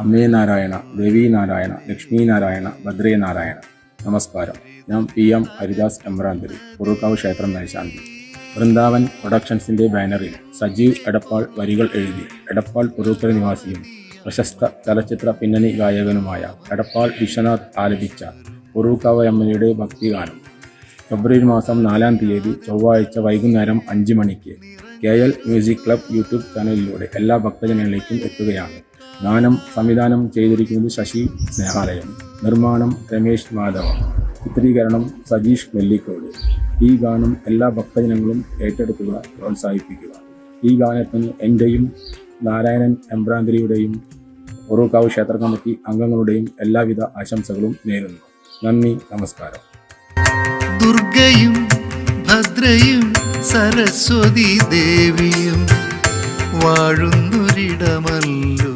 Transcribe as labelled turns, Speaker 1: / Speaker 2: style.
Speaker 1: അമ്മേ നാരായണ, ദേവി നാരായണ, ലക്ഷ്മി നാരായണ, ഭദ്രേ നാരായണ. നമസ്കാരം. ഞാൻ PM ഹരിദാസ് എമ്പ്രാന്തരി, പുറൂക്കാവ് ക്ഷേത്രം മേൽശാന്തി. വൃന്ദാവൻ പ്രൊഡക്ഷൻസിൻ്റെ ബാനറിൽ സജീവ് എടപ്പാൾ വരികൾ എഴുതി എടപ്പാൾ പുറൂക്കര നിവാസിയും പ്രശസ്ത ചലച്ചിത്ര പിന്നണി ഗായകനുമായ എടപ്പാൾ വിശ്വനാഥ് ആലപിച്ച പുറൂക്കാവ് അമ്മയുടെ ഭക്തിഗാനം ഫെബ്രുവരി മാസം 4-ാം തീയതി ചൊവ്വാഴ്ച വൈകുന്നേരം 5 മണിക്ക് KL മ്യൂസിക് ക്ലബ് യൂട്യൂബ് ചാനലിലൂടെ എല്ലാ ഭക്തജനങ്ങളിലേക്കും എത്തുകയാണ്. ഗാനം സംവിധാനം ചെയ്തിരിക്കുന്നത് ശശി സ്നേഹാലയം, നിർമ്മാണം രമേശ് മാധവ, ചിത്രീകരണം സജീഷ് നെല്ലിക്കോട്. ഈ ഗാനം എല്ലാ ഭക്തജനങ്ങളും ഏറ്റെടുക്കുക, പ്രോത്സാഹിപ്പിക്കുക. ഈ ഗാനത്തിന് എൻ്റെയും നാരായണൻ എമ്പ്രാന്തരിയുടെയും പുറൂക്കാവ് ക്ഷേത്ര കമ്മിറ്റി അംഗങ്ങളുടെയും എല്ലാവിധ ആശംസകളും നേരുന്നു. നന്ദി, നമസ്കാരം.
Speaker 2: ദുർഗയും ഭദ്രയും സരസ്വതി ദേവിയും വാഴുന്നൊരിടമല്ലോ